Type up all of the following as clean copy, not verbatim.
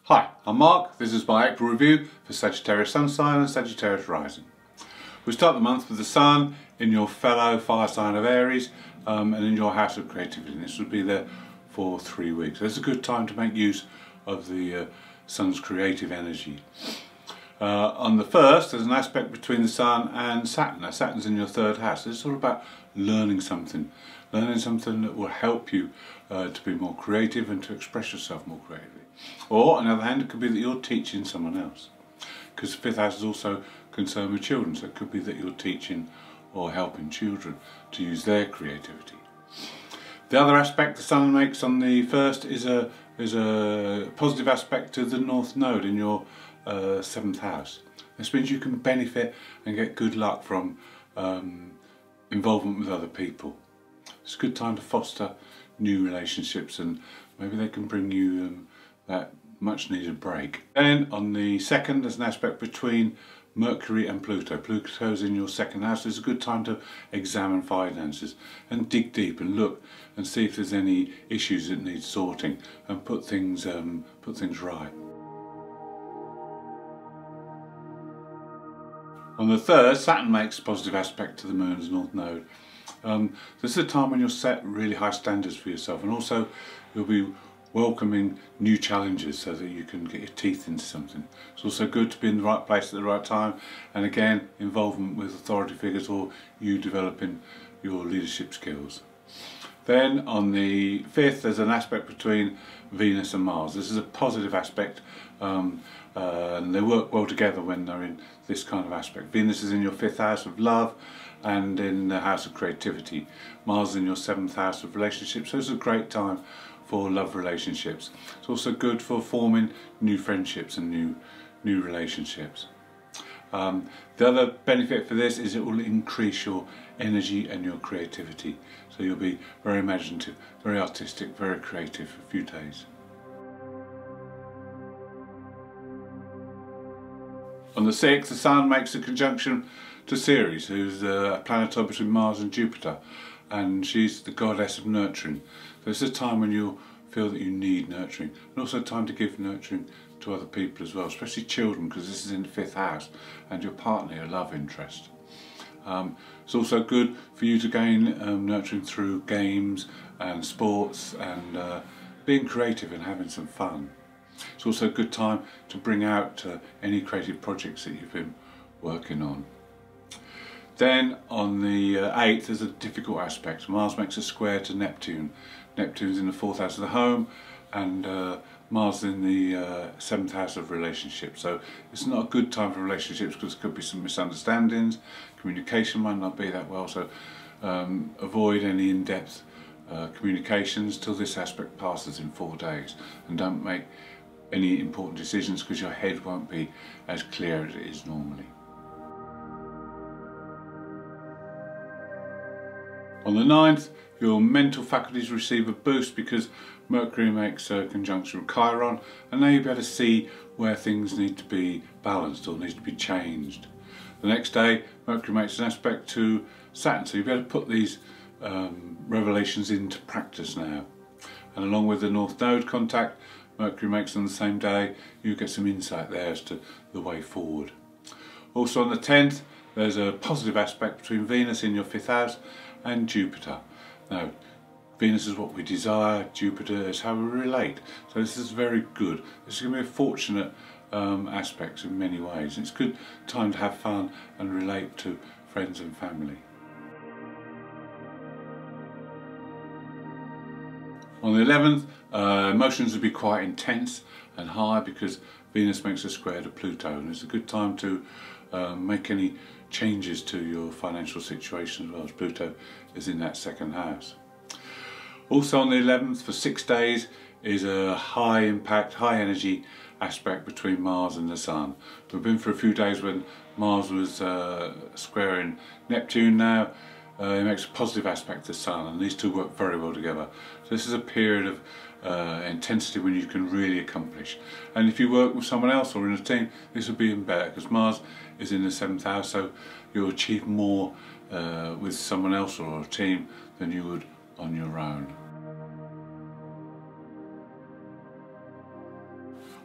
Hi, I'm Mark. This is my April review for Sagittarius Sun sign and Sagittarius rising. We start the month with the Sun in your fellow fire sign of Aries and in your house of creativity. And this will be there for 3 weeks. So it's a good time to make use of the Sun's creative energy. On the 1st, there's an aspect between the Sun and Saturn. Now, Saturn's in your 3rd house. It's all about learning something that will help you to be more creative and to express yourself more creatively. Or, on the other hand, it could be that you're teaching someone else, because the 5th house is also concerned with children, so it could be that you're teaching or helping children to use their creativity. The other aspect the Sun makes on the 1st is a positive aspect to the North Node in your 7th house. This means you can benefit and get good luck from involvement with other people. It's a good time to foster new relationships, and maybe they can bring you that much needed break. Then on the 2nd, there's an aspect between Mercury and Pluto. Pluto's in your 2nd house. It's a good time to examine finances and dig deep and look and see if there's any issues that need sorting and put things right. On the 3rd, Saturn makes a positive aspect to the Moon's North Node. This is a time when you'll set really high standards for yourself, and also you'll be welcoming new challenges so that you can get your teeth into something. It's also good to be in the right place at the right time, and again, involvement with authority figures or you developing your leadership skills. Then on the 5th, there's an aspect between Venus and Mars. This is a positive aspect, and they work well together when they're in this kind of aspect. Venus is in your 5th house of love and in the house of creativity. Mars is in your 7th house of relationships, so it's a great time for love relationships. It's also good for forming new friendships and new relationships. The other benefit for this is it will increase your energy and your creativity. So you'll be very imaginative, very artistic, very creative for a few days. On the 6th, the Sun makes a conjunction to Ceres, who's a planetoid between Mars and Jupiter, and she's the goddess of nurturing. So it's a time when you'll feel that you need nurturing, and also a time to give nurturing to other people as well, especially children, because this is in the 5th house, and your partner, your love interest. It's also good for you to gain nurturing through games and sports and being creative and having some fun. It's also a good time to bring out any creative projects that you've been working on. Then on the 8th, there's a difficult aspect. Mars makes a square to Neptune. Neptune's in the 4th house of the home, and Mars in the 7th house of relationships. So it's not a good time for relationships because there could be some misunderstandings. Communication might not be that well, so avoid any in-depth communications till this aspect passes in 4 days, and don't make any important decisions because your head won't be as clear as it is normally. On the 9th, your mental faculties receive a boost because Mercury makes a conjunction with Chiron, and now you'll be able to see where things need to be balanced or need to be changed. The next day, Mercury makes an aspect to Saturn, so you'll be able to put these revelations into practice now. And along with the North Node contact Mercury makes on the same day, you get some insight there as to the way forward. Also on the 10th, there's a positive aspect between Venus in your 5th house and Jupiter. Now, Venus is what we desire, Jupiter is how we relate. So this is very good. This is going to be a fortunate aspect in many ways. It's a good time to have fun and relate to friends and family. On the 11th, emotions will be quite intense and high because Venus makes a square to Pluto, and it's a good time to make any changes to your financial situation as well, as Pluto is in that 2nd house. Also on the 11th, for 6 days, is a high impact, high energy aspect between Mars and the Sun. We've been for a few days when Mars was squaring Neptune. Now it makes a positive aspect to the Sun, and these two work very well together. So this is a period of intensity when you can really accomplish. And if you work with someone else or in a team, this will be even better because Mars is in the 7th house, so you'll achieve more with someone else or a team than you would on your own.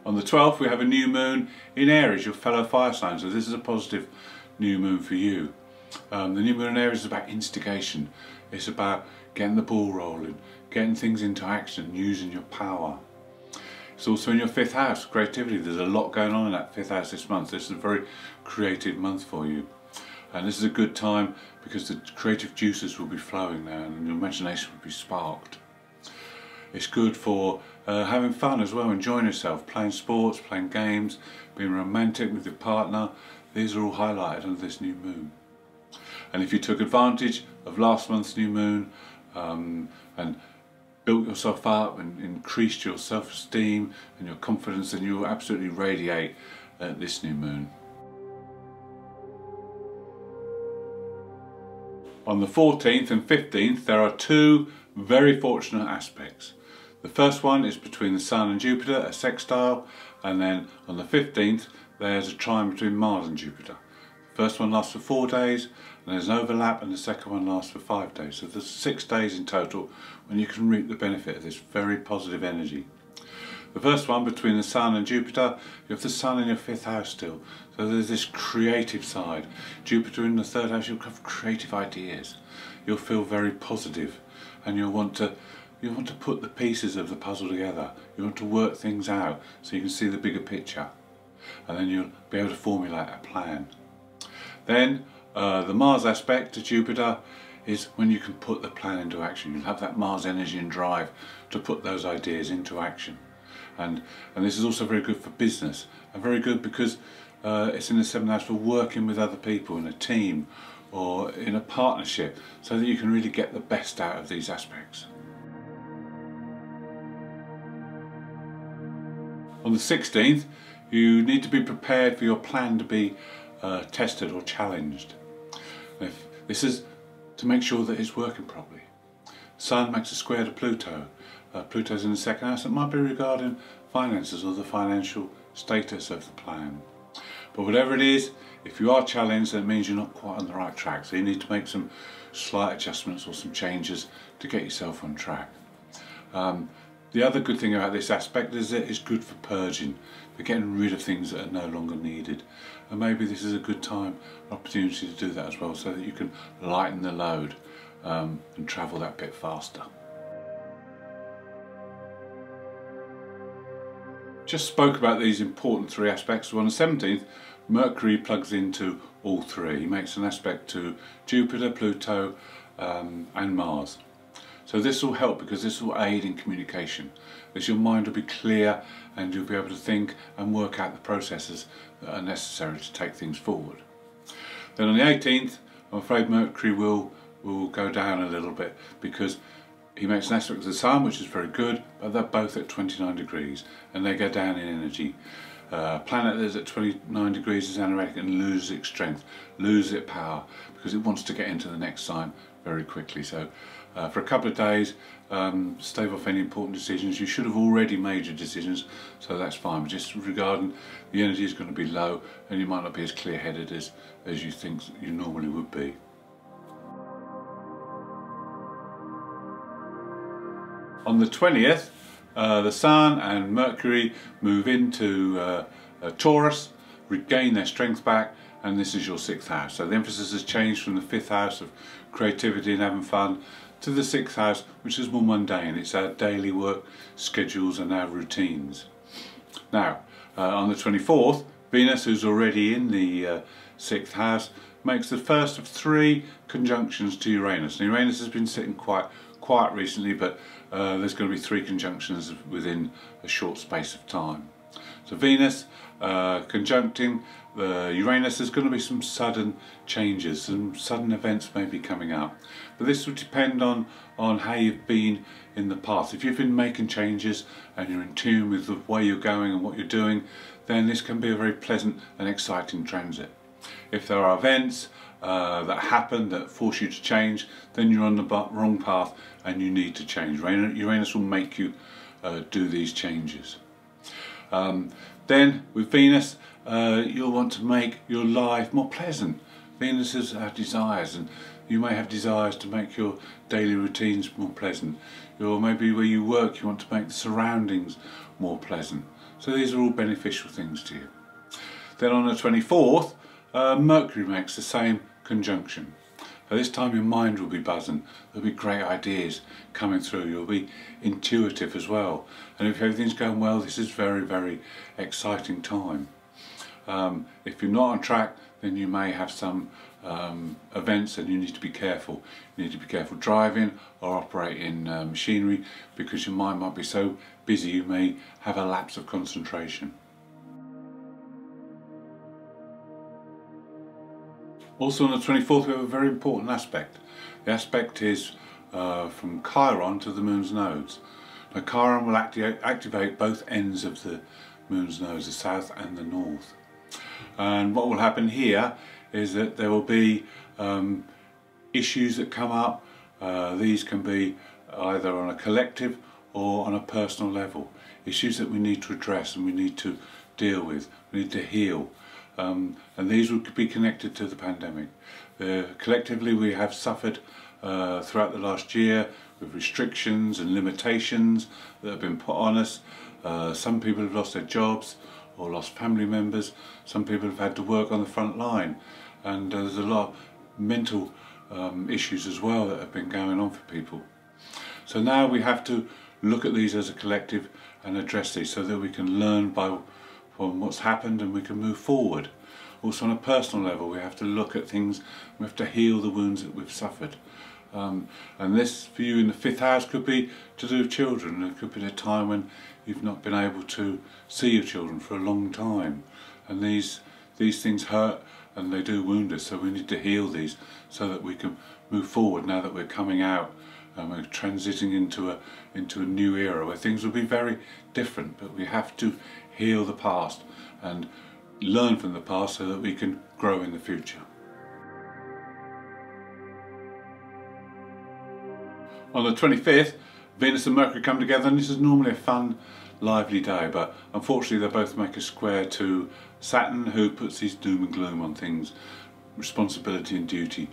On the 12th we have a new moon in Aries, your fellow fire sign, so this is a positive new moon for you. The new moon in Aries is about instigation. It's about getting the ball rolling, getting things into action, using your power. It's also in your 5th house, creativity. There's a lot going on in that 5th house this month. This is a very creative month for you. And this is a good time because the creative juices will be flowing now and your imagination will be sparked. It's good for having fun as well, enjoying yourself, playing sports, playing games, being romantic with your partner. These are all highlighted under this new moon. And if you took advantage of last month's new moon and built yourself up and increased your self-esteem and your confidence, then you will absolutely radiate this new moon. On the 14th and 15th there are two very fortunate aspects. The first one is between the Sun and Jupiter, a sextile, and then on the 15th there's a trine between Mars and Jupiter. The first one lasts for 4 days, and there's an overlap, and the second one lasts for 5 days. So there's 6 days in total when you can reap the benefit of this very positive energy. The first one between the Sun and Jupiter, you have the Sun in your 5th house still. So there's this creative side. Jupiter in the 3rd house, you'll have creative ideas. You'll feel very positive, and you'll want to put the pieces of the puzzle together. You want to work things out so you can see the bigger picture, and then you'll be able to formulate a plan. Then the Mars aspect to Jupiter is when you can put the plan into action. You'll have that Mars energy and drive to put those ideas into action. And this is also very good for business, and very good because it's in the 7th house for working with other people in a team or in a partnership, so that you can really get the best out of these aspects. On the 16th, you need to be prepared for your plan to be tested or challenged. This is to make sure that it's working properly. Sun makes a square to Pluto. Pluto's in the 2nd house. It might be regarding finances or the financial status of the plan. But whatever it is, if you are challenged, that means you're not quite on the right track. So you need to make some slight adjustments or some changes to get yourself on track. The other good thing about this aspect is that it's good for purging, for getting rid of things that are no longer needed. And maybe this is a good time, opportunity to do that as well, so that you can lighten the load and travel that bit faster. Just spoke about these important 3 aspects. So on the 17th, Mercury plugs into all 3. He makes an aspect to Jupiter, Pluto and Mars. So this will help because this will aid in communication. As your mind will be clear and you'll be able to think and work out the processes that are necessary to take things forward. Then on the 18th, I'm afraid Mercury will go down a little bit because he makes an aspect to the Sun, which is very good, but they're both at 29 degrees and they go down in energy. A planet that is at 29 degrees is anoretic and loses its strength, loses its power, because it wants to get into the next sign very quickly. So for a couple of days, stave off any important decisions. You should have already made your decisions, so that's fine. But just regarding the energy is going to be low, and you might not be as clear-headed as you think you normally would be. On the 20th, the Sun and Mercury move into Taurus, regain their strength back, and this is your 6th house. So the emphasis has changed from the 5th house of creativity and having fun to the 6th house, which is more mundane. It's our daily work schedules and our routines. Now, on the 24th, Venus, who's already in the 6th house, makes the first of 3 conjunctions to Uranus. Now, Uranus has been sitting quite quiet recently, but there's going to be 3 conjunctions within a short space of time. So Venus conjuncting the Uranus, there's going to be some sudden changes, some sudden events may be coming up. But this will depend on how you've been in the past. If you've been making changes and you're in tune with the way you're going and what you're doing, then this can be a very pleasant and exciting transit. If there are events that happen that force you to change, then you're on the wrong path and you need to change. Uranus will make you do these changes. Then with Venus, you'll want to make your life more pleasant. Venus is our desires, and you may have desires to make your daily routines more pleasant. Or maybe where you work, you want to make the surroundings more pleasant. So these are all beneficial things to you. Then on the 24th, Mercury makes the same conjunction. At this time your mind will be buzzing, there'll be great ideas coming through, you'll be intuitive as well. And if everything's going well, this is very, very exciting time. If you're not on track, then you may have some events and you need to be careful. You need to be careful driving or operating machinery, because your mind might be so busy you may have a lapse of concentration. Also on the 24th we have a very important aspect. The aspect is from Chiron to the Moon's nodes. Now Chiron will activate both ends of the Moon's nodes, the south and the north. And what will happen here is that there will be issues that come up. These can be either on a collective or on a personal level. Issues that we need to address and we need to deal with, we need to heal. And these would be connected to the pandemic. Collectively we have suffered throughout the last year with restrictions and limitations that have been put on us. Some people have lost their jobs or lost family members. Some people have had to work on the front line, and there's a lot of mental issues as well that have been going on for people. So now we have to look at these as a collective and address these so that we can learn from what's happened and we can move forward. Also on a personal level we have to look at things, we have to heal the wounds that we've suffered. And this for you in the 5th house could be to do with children. It could be a time when you've not been able to see your children for a long time, and these things hurt and they do wound us, so we need to heal these so that we can move forward now that we're coming out and we're transiting into a new era where things will be very different. But we have to heal the past and learn from the past so that we can grow in the future. On the 25th, Venus and Mercury come together, and this is normally a fun, lively day, but unfortunately they both make a square to Saturn, who puts his doom and gloom on things. Responsibility and duty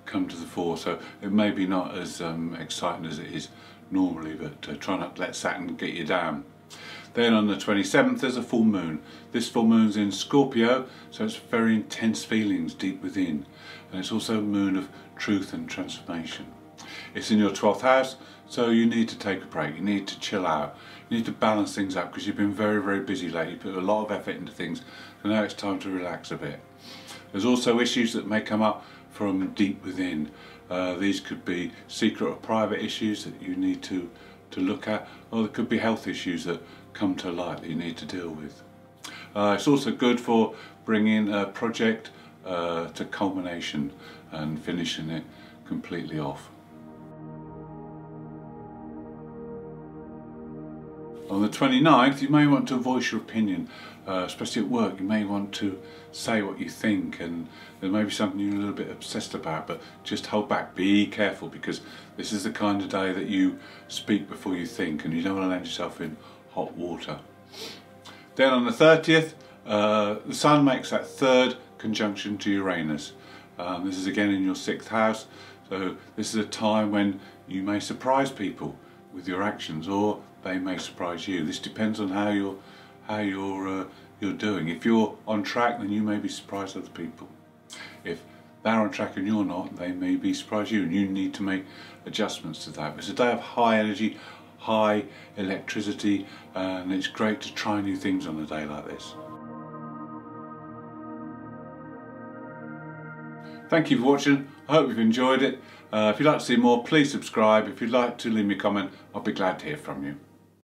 come to the fore, so it may be not as exciting as it is normally, but try not to let Saturn get you down. Then on the 27th there's a full moon. This full moon's in Scorpio, so it's very intense feelings deep within, and it's also a moon of truth and transformation. It's in your 12th house, so you need to take a break, you need to chill out, you need to balance things up, because you've been very, very busy lately, you put a lot of effort into things, so now it's time to relax a bit. There's also issues that may come up from deep within. These could be secret or private issues that you need to look at, or there could be health issues that come to light that you need to deal with. It's also good for bringing a project to culmination and finishing it completely off. On the 29th, you may want to voice your opinion, especially at work. You may want to say what you think, and there may be something you're a little bit obsessed about, but just hold back, be careful, because this is the kind of day that you speak before you think, and you don't want to land yourself in hot water. Then on the 30th, the Sun makes that 3rd conjunction to Uranus. This is again in your 6th house, so this is a time when you may surprise people with your actions, or they may surprise you. This depends on how you're doing. If you're on track, then you may be surprised other people. If they're on track and you're not, they may be surprised you, and you need to make adjustments to that. It's a day of high energy, high electricity, and it's great to try new things on a day like this. Thank you for watching. I hope you've enjoyed it. If you'd like to see more, please subscribe. If you'd like to leave me a comment, I'll be glad to hear from you.